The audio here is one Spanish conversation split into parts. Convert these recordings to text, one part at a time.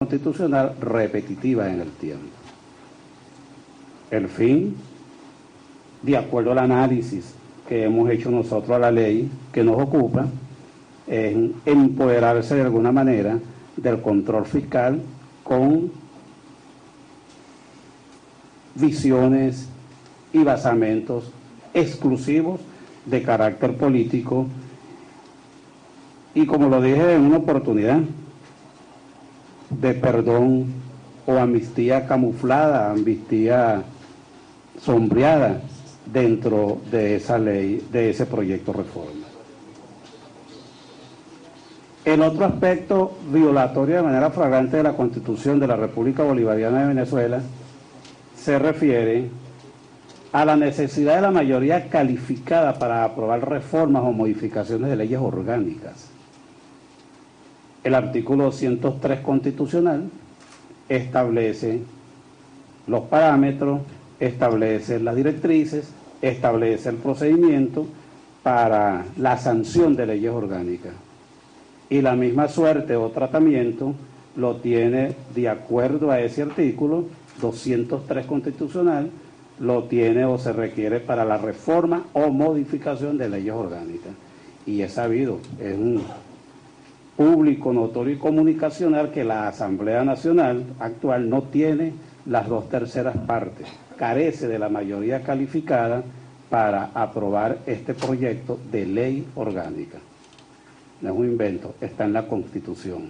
constitucional repetitiva en el tiempo. El fin, de acuerdo al análisis que hemos hecho nosotros a la ley que nos ocupa, es empoderarse de alguna manera del control fiscal con visiones y basamentos exclusivos de carácter político y, como lo dije en una oportunidad, de perdón o amnistía camuflada, amnistía sombreada dentro de esa ley, de ese proyecto de reforma. El otro aspecto violatorio de manera flagrante de la Constitución de la República Bolivariana de Venezuela se refiere a la necesidad de la mayoría calificada para aprobar reformas o modificaciones de leyes orgánicas. El artículo 203 constitucional establece los parámetros, establece las directrices, establece el procedimiento para la sanción de leyes orgánicas. Y la misma suerte o tratamiento lo tiene, de acuerdo a ese artículo 203 constitucional, lo tiene o se requiere para la reforma o modificación de leyes orgánicas. Y es sabido, es un público, notorio y comunicacional que la Asamblea Nacional actual no tiene las 2/3 partes, carece de la mayoría calificada para aprobar este proyecto de ley orgánica. No es un invento, está en la Constitución,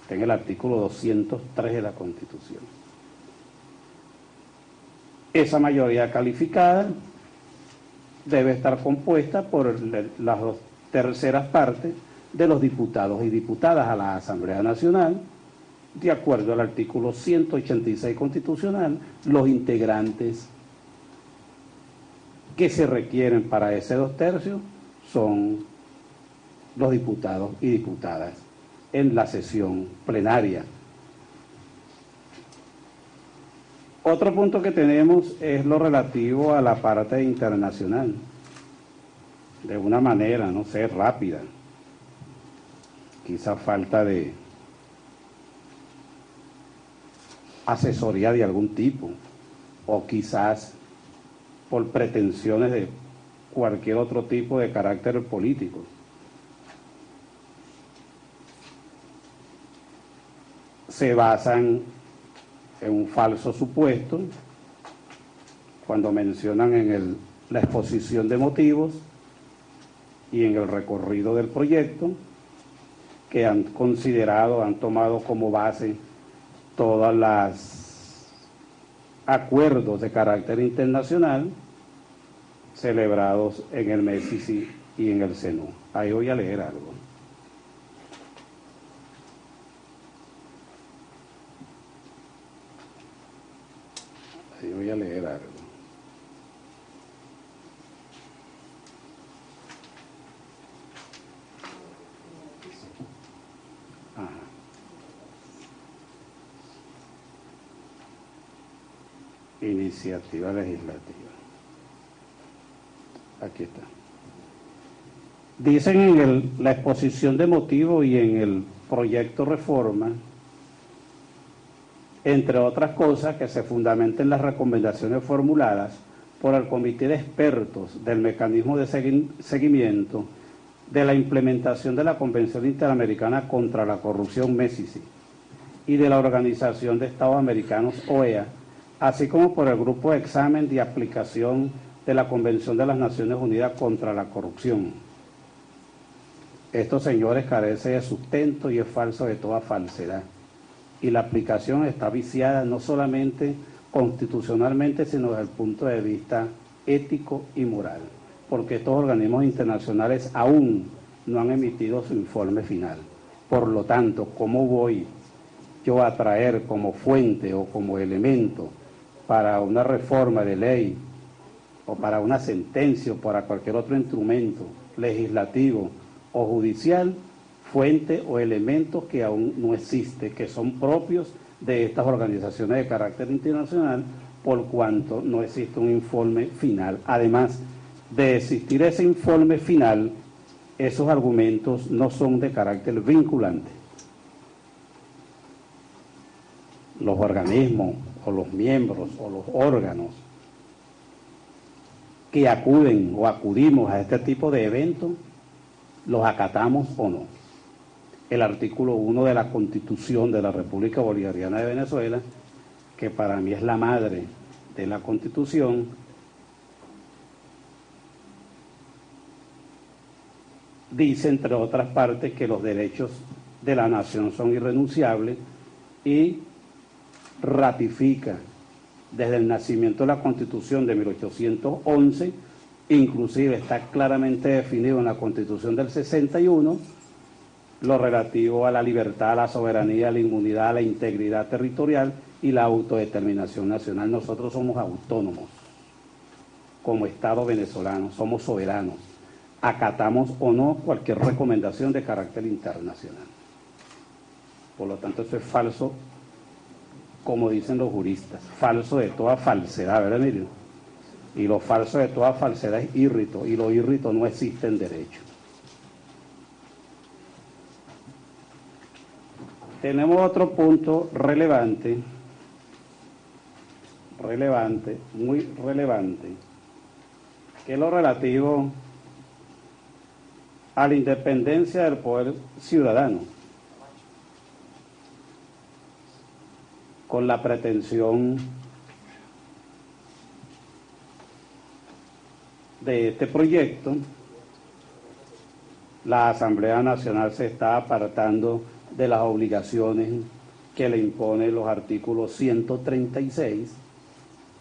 está en el artículo 203 de la Constitución. Esa mayoría calificada debe estar compuesta por las 2/3 partes de los diputados y diputadas a la Asamblea Nacional, de acuerdo al artículo 186 constitucional. Los integrantes que se requieren para ese 2/3 son los diputados y diputadas en la sesión plenaria. Otro punto que tenemos es lo relativo a la parte internacional, de una manera, no sé, rápida, quizá falta de asesoría de algún tipo, o quizás por pretensiones de cualquier otro tipo de carácter político. Se basan en un falso supuesto cuando mencionan en la exposición de motivos y en el recorrido del proyecto que han considerado, han tomado como base todos los acuerdos de carácter internacional celebrados en el MESIC y en el CENU. Ahí voy a leer algo. Ahí voy a leer algo. Ajá. Iniciativa legislativa. Aquí está. Dicen en la exposición de motivos y en el proyecto reforma, entre otras cosas, que se fundamenten las recomendaciones formuladas por el Comité de Expertos del Mecanismo de Seguimiento de la implementación de la Convención Interamericana contra la Corrupción, MESIC, y de la Organización de Estados Americanos, OEA, así como por el Grupo de Examen de Aplicación de la Convención de las Naciones Unidas contra la Corrupción. Estos señores carecen de sustento y es falso de toda falsedad. Y la aplicación está viciada no solamente constitucionalmente, sino desde el punto de vista ético y moral, porque estos organismos internacionales aún no han emitido su informe final. Por lo tanto, ¿cómo voy yo a traer como fuente o como elemento para una reforma de ley o para una sentencia o para cualquier otro instrumento legislativo o judicial, fuente o elementos que aún no existen, que son propios de estas organizaciones de carácter internacional, por cuanto no existe un informe final? Además de existir ese informe final, esos argumentos no son de carácter vinculante. los organismos o los miembros o los órganos que acuden o acudimos a este tipo de eventos, los acatamos o no. El artículo 1 de la Constitución de la República Bolivariana de Venezuela, que para mí es la madre de la Constitución, dice, entre otras partes, que los derechos de la nación son irrenunciables y ratifica desde el nacimiento de la Constitución de 1811, inclusive está claramente definido en la Constitución del 61, lo relativo a la libertad, a la soberanía, a la inmunidad, a la integridad territorial y la autodeterminación nacional. Nosotros somos autónomos como Estado venezolano, somos soberanos, acatamos o no cualquier recomendación de carácter internacional. Por lo tanto, eso es falso, como dicen los juristas, falso de toda falsedad, ¿verdad, Emilio? Y lo falso de toda falsedad es írrito, y lo írrito no existe en derecho. Tenemos otro punto relevante, muy relevante, que es lo relativo a la independencia del poder ciudadano, con la pretensión de este proyecto. La Asamblea Nacional se está apartando de las obligaciones que le imponen los artículos 136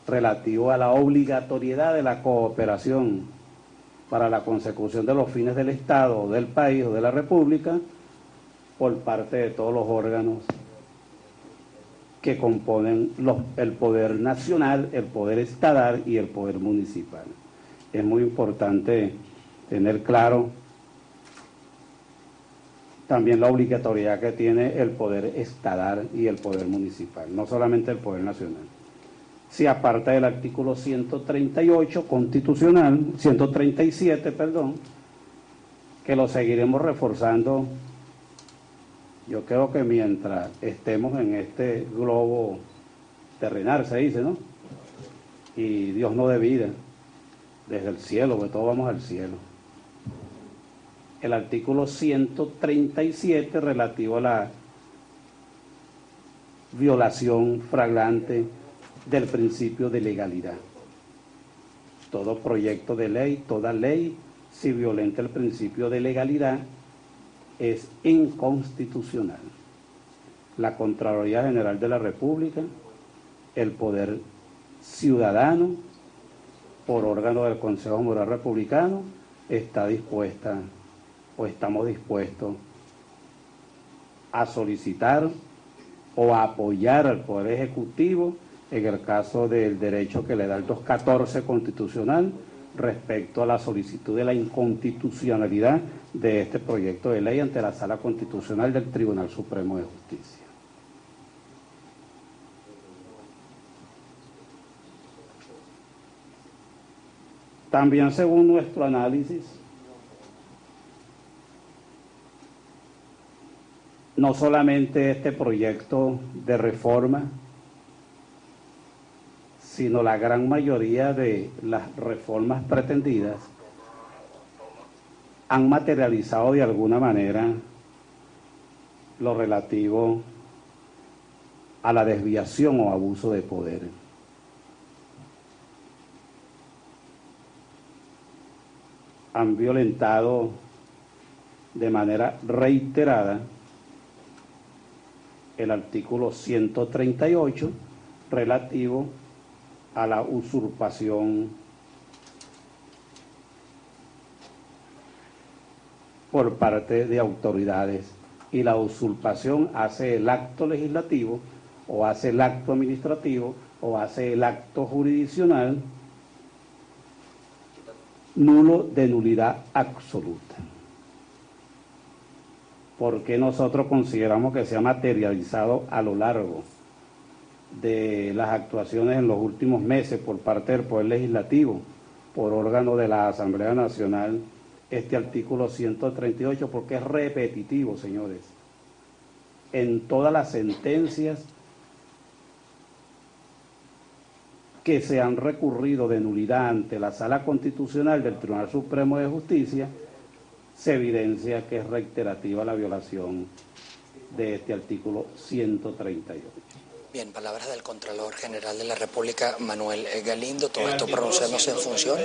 relativo a la obligatoriedad de la cooperación para la consecución de los fines del Estado, del país o de la República por parte de todos los órganos que componen el poder nacional, el poder estatal y el poder municipal. Es muy importante tener claro también la obligatoriedad que tiene el poder estatal y el poder municipal, no solamente el poder nacional. Si aparta del artículo 138 constitucional, 137, perdón, que lo seguiremos reforzando. Yo creo que mientras estemos en este globo terrenal, se dice, ¿no? Y Dios no dé vida desde el cielo, porque todos vamos al cielo. El artículo 137 relativo a la violación flagrante del principio de legalidad. Todo proyecto de ley, toda ley, si violenta el principio de legalidad, es inconstitucional. La Contraloría General de la República, el Poder Ciudadano, por órgano del Consejo Moral Republicano, está dispuesta o estamos dispuestos a solicitar o a apoyar al Poder Ejecutivo en el caso del derecho que le da el 214 constitucional respecto a la solicitud de la inconstitucionalidad de este proyecto de ley ante la Sala Constitucional del Tribunal Supremo de Justicia. También, según nuestro análisis, no solamente este proyecto de reforma, sino la gran mayoría de las reformas pretendidas han materializado de alguna manera lo relativo a la desviación o abuso de poder. Han violentado de manera reiterada el artículo 138 relativo a la usurpación por parte de autoridades, y la usurpación hace el acto legislativo o hace el acto administrativo o hace el acto jurisdiccional nulo, de nulidad absoluta. Porque nosotros consideramos que se ha materializado a lo largo de las actuaciones en los últimos meses por parte del Poder Legislativo, por órgano de la Asamblea Nacional, este artículo 138, porque es repetitivo, señores. En todas las sentencias que se han recurrido de nulidad ante la Sala Constitucional del Tribunal Supremo de Justicia, se evidencia que es reiterativa la violación de este artículo 138. Bien, palabras del Contralor General de la República, Manuel Galindo, todo esto pronunciándose en función